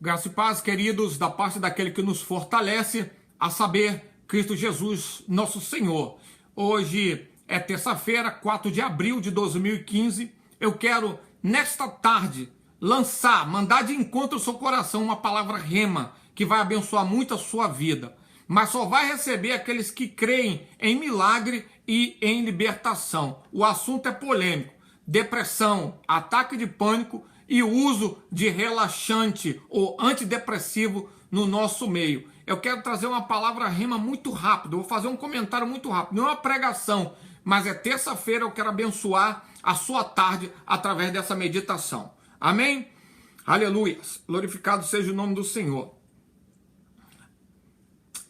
Graça e paz, queridos, da parte daquele que nos fortalece, a saber, Cristo Jesus, nosso Senhor. Hoje é terça-feira, 4 de abril de 2015. Eu quero, nesta tarde, mandar de encontro ao seu coração uma palavra rema, que vai abençoar muito a sua vida. Mas só vai receber aqueles que creem em milagre e em libertação. O assunto é polêmico. Depressão, ataque de pânico e o uso de relaxante ou antidepressivo no nosso meio. Eu quero trazer uma palavra rema muito rápido, vou fazer um comentário muito rápido, não é uma pregação, mas é terça-feira, eu quero abençoar a sua tarde através dessa meditação. Amém? Aleluia! Glorificado seja o nome do Senhor.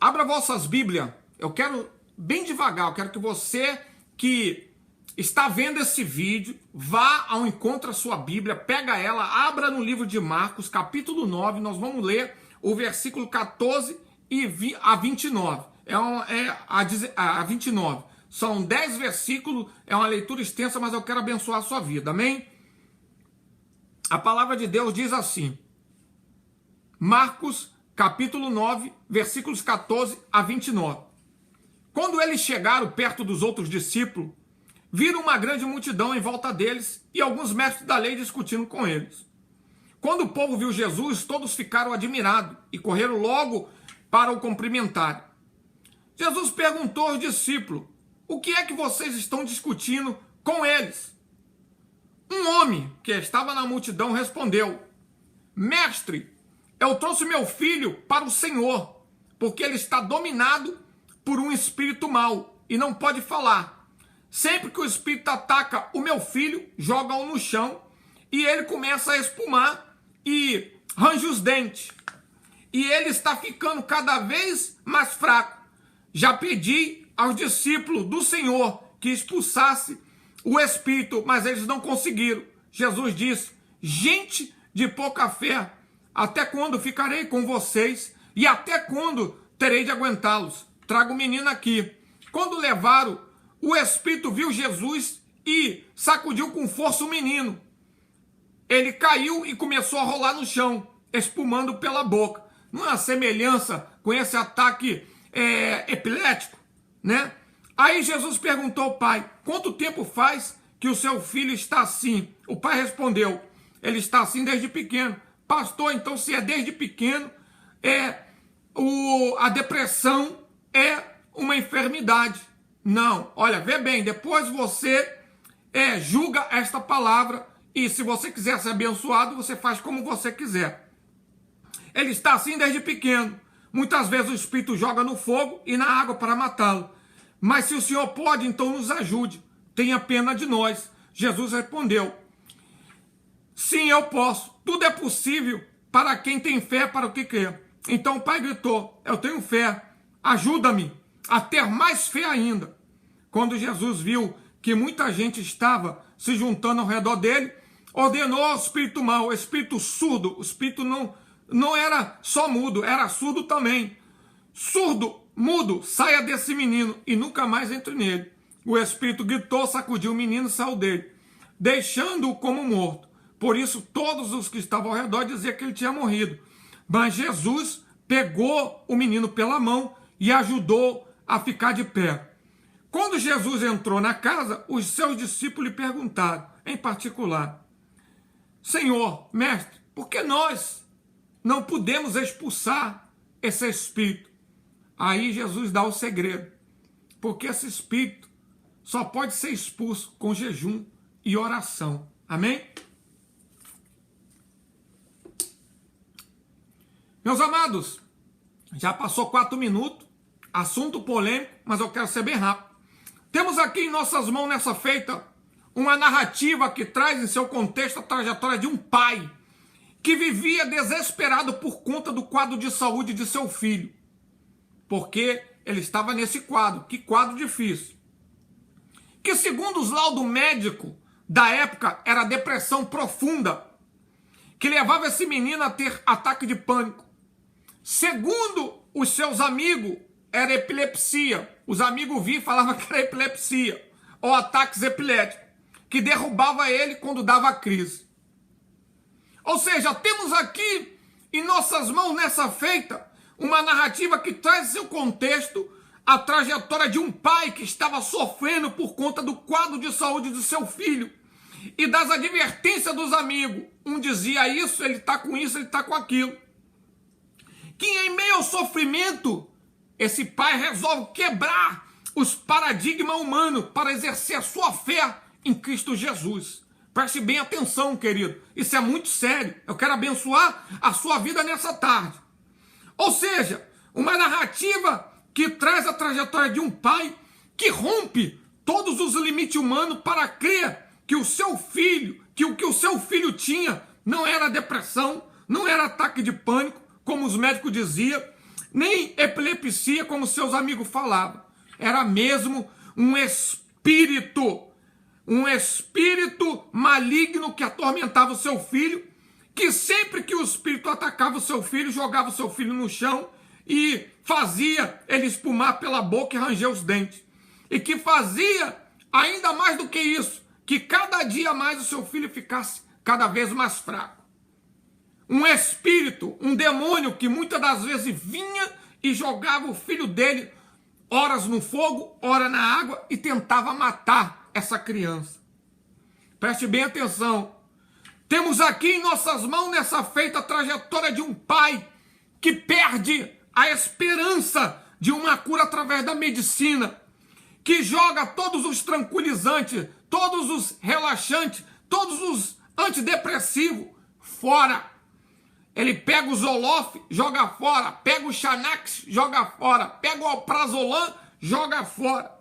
Abra vossas Bíblias, eu quero bem devagar, eu quero que você que está vendo esse vídeo, vá ao encontro da sua Bíblia, pega ela, abra no livro de Marcos, capítulo 9, nós vamos ler o versículo 14 a 29. A 29. São 10 versículos, é uma leitura extensa, mas eu quero abençoar a sua vida, amém? A palavra de Deus diz assim, Marcos, capítulo 9, versículos 14 a 29. Quando eles chegaram perto dos outros discípulos, viram uma grande multidão em volta deles e alguns mestres da lei discutindo com eles. Quando o povo viu Jesus, todos ficaram admirados e correram logo para o cumprimentar. Jesus perguntou aos discípulos, o que é que vocês estão discutindo com eles? Um homem que estava na multidão respondeu, mestre, eu trouxe meu filho para o Senhor, porque ele está dominado por um espírito mau e não pode falar. Sempre que o espírito ataca o meu filho, joga-o no chão e ele começa a espumar e range os dentes. E ele está ficando cada vez mais fraco. Já pedi aos discípulos do Senhor que expulsasse o espírito, mas eles não conseguiram. Jesus disse, gente de pouca fé, até quando ficarei com vocês e até quando terei de aguentá-los? Traga o menino aqui. Quando levaram, o espírito viu Jesus e sacudiu com força o menino. Ele caiu e começou a rolar no chão, espumando pela boca. Não é uma semelhança com esse ataque epilético, né? Aí Jesus perguntou ao pai, quanto tempo faz que o seu filho está assim? O pai respondeu, ele está assim desde pequeno. Pastor, então se é desde pequeno, a depressão é uma enfermidade. Não, olha, vê bem, depois você julga esta palavra e se você quiser ser abençoado, você faz como você quiser. Ele está assim desde pequeno. Muitas vezes o Espírito joga no fogo e na água para matá-lo. Mas se o Senhor pode, então nos ajude. Tenha pena de nós. Jesus respondeu, sim, eu posso. Tudo é possível para quem tem fé para o que quer. Então o pai gritou, eu tenho fé, ajuda-me a ter mais fé ainda. Quando Jesus viu que muita gente estava se juntando ao redor dele, ordenou ao espírito mau, o espírito surdo, o espírito não era só mudo, era surdo também. Surdo, mudo, saia desse menino e nunca mais entre nele. O espírito gritou, sacudiu o menino e saiu dele, deixando-o como morto. Por isso todos os que estavam ao redor diziam que ele tinha morrido. Mas Jesus pegou o menino pela mão e ajudou a ficar de pé. Quando Jesus entrou na casa, os seus discípulos lhe perguntaram, em particular, Senhor, mestre, por que nós não podemos expulsar esse espírito? Aí Jesus dá o segredo, porque esse espírito só pode ser expulso com jejum e oração. Amém? Meus amados, já passou 4 minutos, assunto polêmico, mas eu quero ser bem rápido. Temos aqui em nossas mãos nessa feita uma narrativa que traz em seu contexto a trajetória de um pai que vivia desesperado por conta do quadro de saúde de seu filho. Porque ele estava nesse quadro, que quadro difícil. Que segundo os laudos médicos da época era depressão profunda, que levava esse menino a ter ataque de pânico. Segundo os seus amigos, era epilepsia. Os amigos vinham e falavam que era epilepsia, ou ataques epiléticos, que derrubava ele quando dava crise. Ou seja, temos aqui em nossas mãos nessa feita uma narrativa que traz em seu contexto a trajetória de um pai que estava sofrendo por conta do quadro de saúde do seu filho e das advertências dos amigos. Um dizia isso, ele está com isso, ele está com aquilo. Que em meio ao sofrimento, esse pai resolve quebrar os paradigmas humanos para exercer a sua fé em Cristo Jesus. Preste bem atenção, querido. Isso é muito sério. Eu quero abençoar a sua vida nessa tarde. Ou seja, uma narrativa que traz a trajetória de um pai que rompe todos os limites humanos para crer que o seu filho, que o seu filho tinha não era depressão, não era ataque de pânico, como os médicos diziam, nem epilepsia, como seus amigos falavam. Era mesmo um espírito maligno que atormentava o seu filho, que sempre que o espírito atacava o seu filho, jogava o seu filho no chão e fazia ele espumar pela boca e ranger os dentes. E que fazia, ainda mais do que isso, que cada dia mais o seu filho ficasse cada vez mais fraco. Um espírito, um demônio que muitas das vezes vinha e jogava o filho dele horas no fogo, ora na água e tentava matar essa criança. Preste bem atenção. Temos aqui em nossas mãos nessa feita a trajetória de um pai que perde a esperança de uma cura através da medicina, que joga todos os tranquilizantes, todos os relaxantes, todos os antidepressivos fora. Ele pega o Zoloft, joga fora, pega o Xanax, joga fora, pega o Alprazolam, joga fora.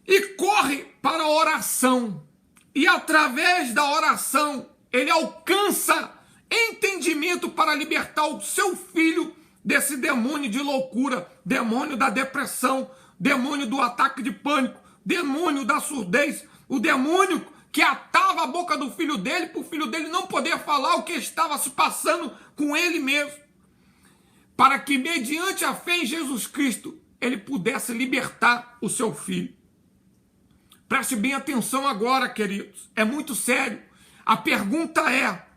E corre para a oração. E através da oração, ele alcança entendimento para libertar o seu filho desse demônio de loucura, demônio da depressão, demônio do ataque de pânico, demônio da surdez, o demônio que atava a boca do filho dele, para o filho dele não poder falar o que estava se passando com ele mesmo. Para que, mediante a fé em Jesus Cristo, ele pudesse libertar o seu filho. Preste bem atenção agora, queridos. É muito sério. A pergunta é: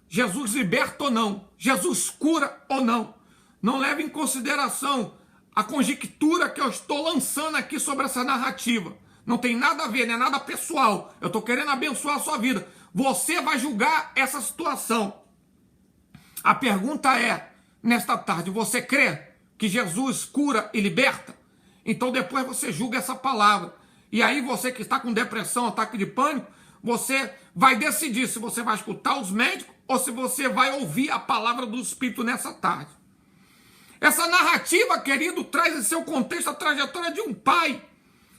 Jesus liberta ou não? Jesus cura ou não? Não leve em consideração a conjectura que eu estou lançando aqui sobre essa narrativa. Não tem nada a ver, não é nada pessoal. Eu estou querendo abençoar a sua vida. Você vai julgar essa situação. A pergunta é, nesta tarde, você crê que Jesus cura e liberta? Então depois você julga essa palavra. E aí você que está com depressão, ataque de pânico, você vai decidir se você vai escutar os médicos ou se você vai ouvir a palavra do Espírito nessa tarde. Essa narrativa, querido, traz em seu contexto a trajetória de um pai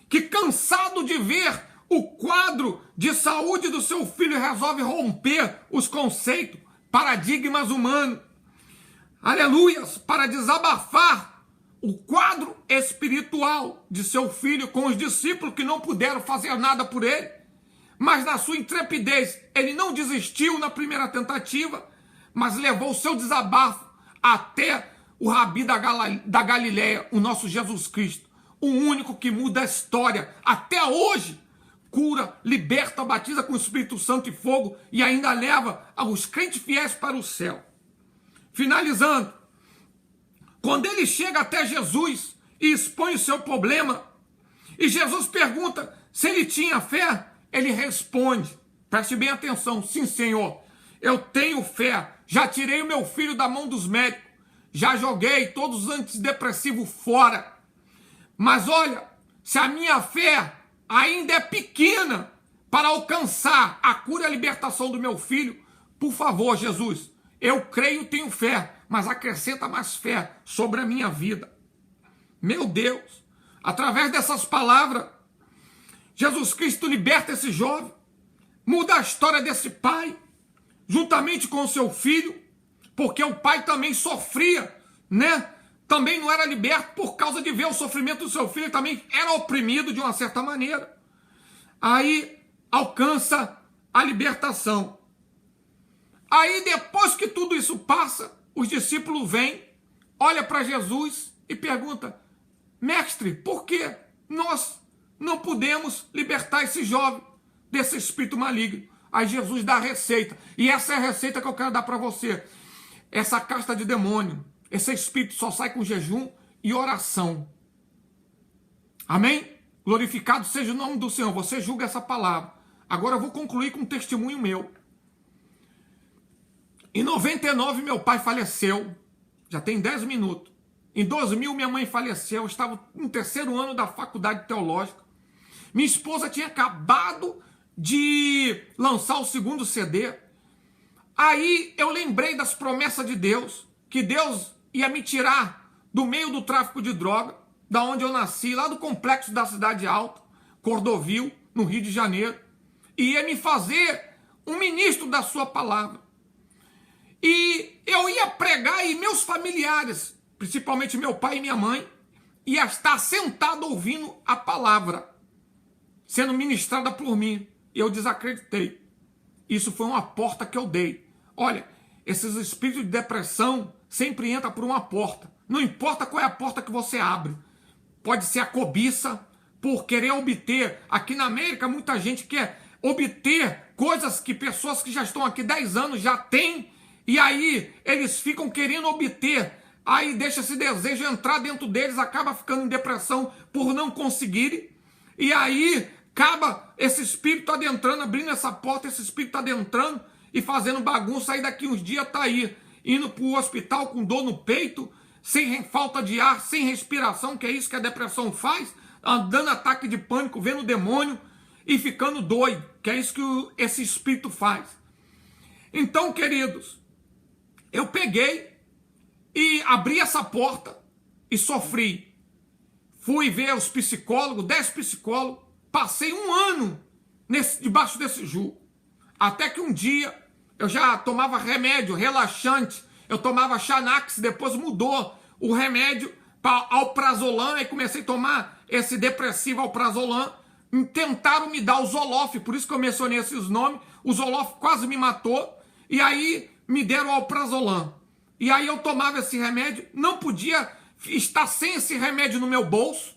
que, cansado de ver o quadro de saúde do seu filho, resolve romper os conceitos, paradigmas humanos. Aleluias! Para desabafar o quadro espiritual de seu filho com os discípulos que não puderam fazer nada por ele. Mas na sua intrepidez, ele não desistiu na primeira tentativa, mas levou o seu desabafo até o Rabi da Galileia, o nosso Jesus Cristo. O único que muda a história até hoje, cura, liberta, batiza com o Espírito Santo e fogo e ainda leva os crentes fiéis para o céu. Finalizando, quando ele chega até Jesus e expõe o seu problema, e Jesus pergunta se ele tinha fé, ele responde, preste bem atenção: sim, Senhor, eu tenho fé, já tirei o meu filho da mão dos médicos, já joguei todos os antidepressivos fora. Mas olha, se a minha fé ainda é pequena para alcançar a cura e a libertação do meu filho, por favor, Jesus, eu creio e tenho fé, mas acrescenta mais fé sobre a minha vida. Meu Deus, através dessas palavras, Jesus Cristo liberta esse jovem, muda a história desse pai, juntamente com o seu filho, porque o pai também sofria, né? Também não era liberto por causa de ver o sofrimento do seu filho, também era oprimido de uma certa maneira. Aí alcança a libertação. Aí depois que tudo isso passa, os discípulos vêm, olham para Jesus e perguntam: mestre, por que nós não podemos libertar esse jovem desse espírito maligno? Aí Jesus dá a receita, e essa é a receita que eu quero dar para você. essa casta de demônio, esse espírito só sai com jejum e oração. Amém? Glorificado seja o nome do Senhor. Você julga essa palavra. Agora eu vou concluir com um testemunho meu. Em 99 meu pai faleceu. Já tem 10 minutos. Em 2000 minha mãe faleceu. Eu estava no 3º ano da faculdade teológica. Minha esposa tinha acabado de lançar o 2º CD. Aí eu lembrei das promessas de Deus. Que Deus ia me tirar do meio do tráfico de droga. Da onde eu nasci, lá do complexo da Cidade Alta, Cordovil, no Rio de Janeiro, e ia me fazer um ministro da sua palavra. E eu ia pregar e meus familiares, principalmente meu pai e minha mãe, ia estar sentado ouvindo a palavra, sendo ministrada por mim. E eu desacreditei. Isso foi uma porta que eu dei. Olha, esses espíritos de depressão sempre entram por uma porta. Não importa qual é a porta que você abre. Pode ser a cobiça, por querer obter. Aqui na América, muita gente quer obter coisas que pessoas que já estão aqui 10 anos já têm, e aí eles ficam querendo obter. Aí deixa esse desejo entrar dentro deles, acaba ficando em depressão por não conseguirem. E aí acaba esse espírito adentrando, abrindo essa porta, esse espírito adentrando e fazendo bagunça. Aí daqui uns dias tá aí, indo para o hospital com dor no peito, sem falta de ar, sem respiração, que é isso que a depressão faz, dando ataque de pânico, vendo o demônio e ficando doido, que é isso que esse espírito faz. Então, queridos, eu peguei e abri essa porta e sofri. Fui ver os psicólogos, 10 psicólogos, passei um ano debaixo desse jugo. Até que um dia eu já tomava remédio relaxante, eu tomava Xanax, depois mudou o remédio para Alprazolam, aí comecei a tomar esse depressivo Alprazolam, tentaram me dar o Zoloft, por isso que eu mencionei esses nomes, o Zoloft quase me matou, e aí me deram o Alprazolam. E aí eu tomava esse remédio, não podia estar sem esse remédio no meu bolso,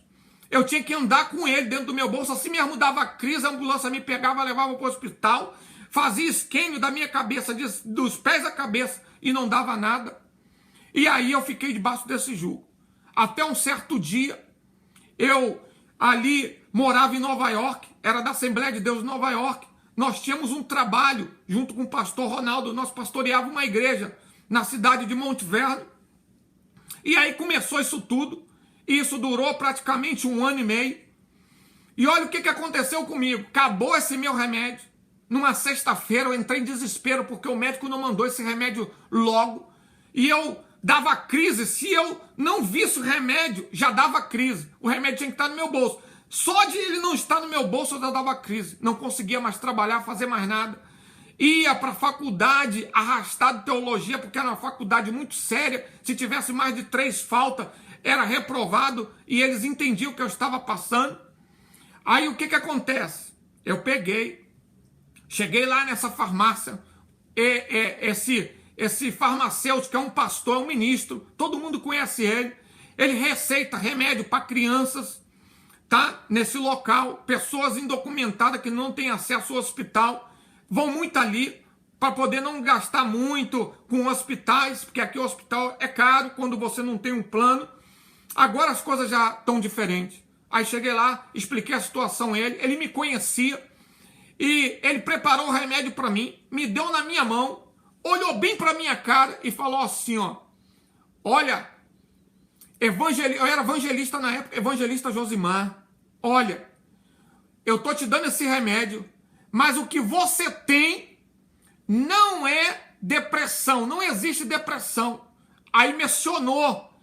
eu tinha que andar com ele dentro do meu bolso, assim mesmo dava crise, a ambulância me pegava, levava para o hospital, fazia esquêmio da minha cabeça, dos pés à cabeça, e não dava nada. E aí eu fiquei debaixo desse jugo. Até um certo dia, eu ali morava em Nova York, era da Assembleia de Deus de Nova York. Nós tínhamos um trabalho, junto com o pastor Ronaldo, nós pastoreávamos uma igreja na cidade de Monte Verno. E aí começou isso tudo, e isso durou praticamente 1 ano e meio. E olha o que aconteceu comigo. Acabou esse meu remédio. Numa sexta-feira eu entrei em desespero porque o médico não mandou esse remédio logo. E eu dava crise. Se eu não visse o remédio, já dava crise. O remédio tinha que estar no meu bolso. Só de ele não estar no meu bolso eu já dava crise. Não conseguia mais trabalhar, fazer mais nada. Ia para a faculdade arrastado de teologia, porque era uma faculdade muito séria. Se tivesse mais de 3 faltas, era reprovado. E eles entendiam o que eu estava passando. Aí o que acontece? Eu cheguei lá nessa farmácia, esse farmacêutico é um pastor, é um ministro, todo mundo conhece ele, ele receita remédio para crianças, tá? Nesse local, pessoas indocumentadas que não têm acesso ao hospital, vão muito ali para poder não gastar muito com hospitais, porque aqui o hospital é caro quando você não tem um plano. Agora as coisas já estão diferentes. Aí cheguei lá, expliquei a situação a ele, ele me conhecia, e ele preparou o remédio para mim, me deu na minha mão, olhou bem para minha cara e falou assim, ó, olha, eu era evangelista na época, evangelista Josimar, olha, eu tô te dando esse remédio, mas o que você tem não é depressão, não existe depressão. Aí mencionou,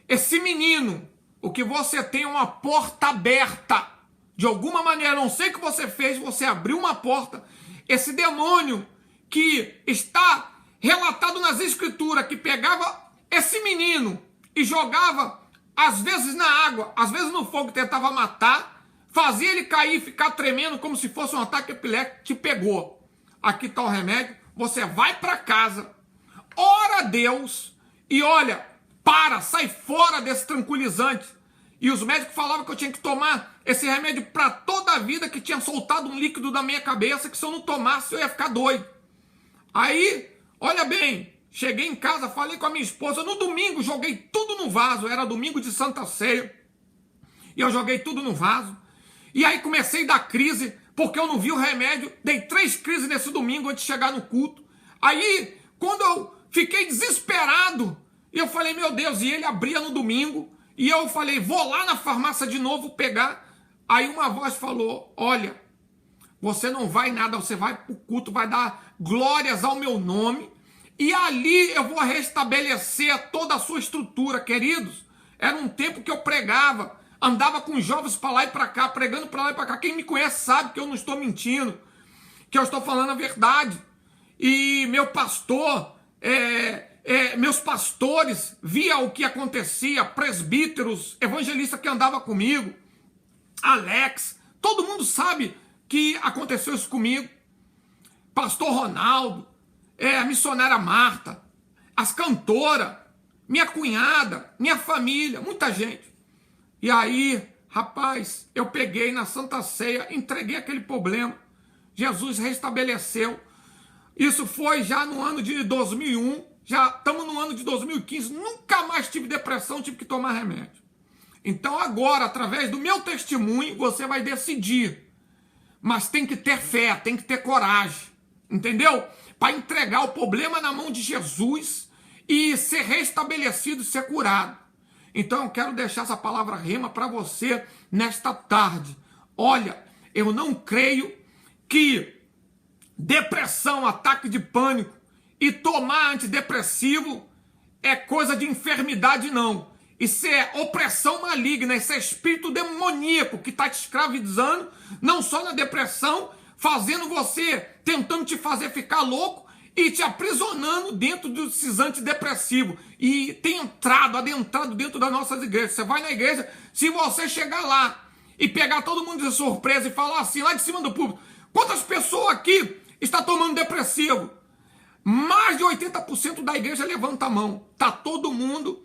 esse menino, o que você tem é uma porta aberta. De alguma maneira, não sei o que você fez, você abriu uma porta. Esse demônio que está relatado nas escrituras, que pegava esse menino e jogava, às vezes na água, às vezes no fogo, tentava matar, fazia ele cair e ficar tremendo como se fosse um ataque epilético, te pegou. Aqui está o remédio, você vai para casa, ora a Deus e olha, sai fora desse tranquilizante. E os médicos falavam que eu tinha que tomar esse remédio para toda a vida, que tinha soltado um líquido da minha cabeça, que se eu não tomasse eu ia ficar doido. Aí, olha bem, Cheguei em casa, falei com a minha esposa, no domingo joguei tudo no vaso, era domingo de Santa Ceia, e eu joguei tudo no vaso, e aí comecei a dar crise, porque eu não vi o remédio, dei 3 crises nesse domingo antes de chegar no culto. Aí, quando eu fiquei desesperado, eu falei, meu Deus, e ele abria no domingo, e eu falei, vou lá na farmácia de novo pegar. Aí uma voz falou, olha, você não vai nada, você vai para o culto, vai dar glórias ao meu nome, e ali eu vou restabelecer toda a sua estrutura, queridos. Era um tempo que eu pregava, andava com jovens para lá e para cá, pregando para lá e para cá. Quem me conhece sabe que eu não estou mentindo, que eu estou falando a verdade. E meu pastor, meus pastores, via o que acontecia, presbíteros, evangelistas que andavam comigo, Alex, todo mundo sabe que aconteceu isso comigo. Pastor Ronaldo, a missionária Marta, as cantoras, minha cunhada, minha família, muita gente. E aí, rapaz, eu peguei na Santa Ceia, entreguei aquele problema. Jesus restabeleceu. Isso foi já no ano de 2001, já estamos no ano de 2015, nunca mais tive depressão, tive que tomar remédio. Então agora, através do meu testemunho, você vai decidir. Mas tem que ter fé, tem que ter coragem, entendeu? Para entregar o problema na mão de Jesus e ser restabelecido, ser curado. Então eu quero deixar essa palavra rema para você nesta tarde. Olha, eu não creio que depressão, ataque de pânico e tomar antidepressivo é coisa de enfermidade, não. Isso é opressão maligna, isso é espírito demoníaco que está te escravizando, não só na depressão, fazendo você, tentando te fazer ficar louco e te aprisionando dentro desses antidepressivos. E tem adentrado dentro das nossas igrejas. Você vai na igreja, se você chegar lá e pegar todo mundo de surpresa e falar assim, lá de cima do público, quantas pessoas aqui estão tomando depressivo? Mais de 80% da igreja levanta a mão. Está todo mundo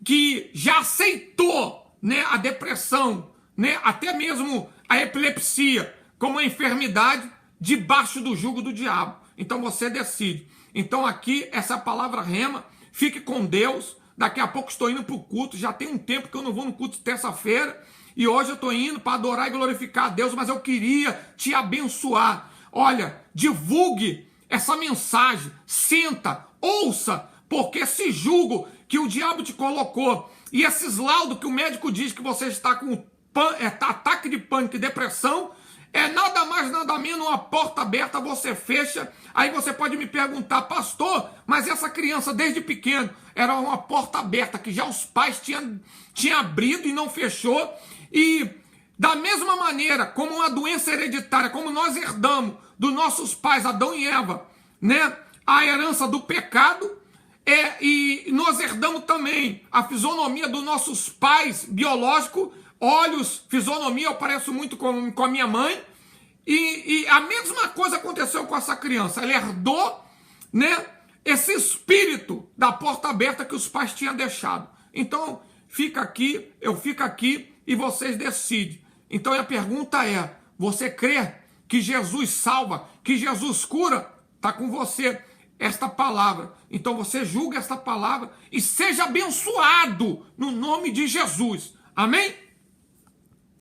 que já aceitou, né, a depressão, né, até mesmo a epilepsia, como uma enfermidade debaixo do jugo do diabo. Então você decide. Então aqui, essa palavra rema, fique com Deus. Daqui a pouco estou indo para o culto, já tem um tempo que eu não vou no culto de terça-feira, e hoje eu estou indo para adorar e glorificar a Deus, mas eu queria te abençoar. Olha, divulgue essa mensagem, senta, ouça, porque esse jugo que o diabo te colocou e esses laudos que o médico diz que você está com ataque de pânico e depressão, é nada mais, nada menos uma porta aberta, você fecha. Aí você pode me perguntar, pastor, mas essa criança desde pequeno era uma porta aberta que já os pais tinham abrido e não fechou. E da mesma maneira como uma doença hereditária, como nós herdamos dos nossos pais, Adão e Eva, né, a herança do pecado, e nós herdamos também a fisionomia dos nossos pais biológicos, olhos, fisionomia, eu pareço muito com a minha mãe, e a mesma coisa aconteceu com essa criança. Ela herdou, né, esse espírito da porta aberta que os pais tinham deixado. Então, fica aqui, eu fico aqui e vocês decidem. Então a pergunta é, você crê que Jesus salva, que Jesus cura? Está com você esta palavra. Então você julga esta palavra e seja abençoado no nome de Jesus. Amém?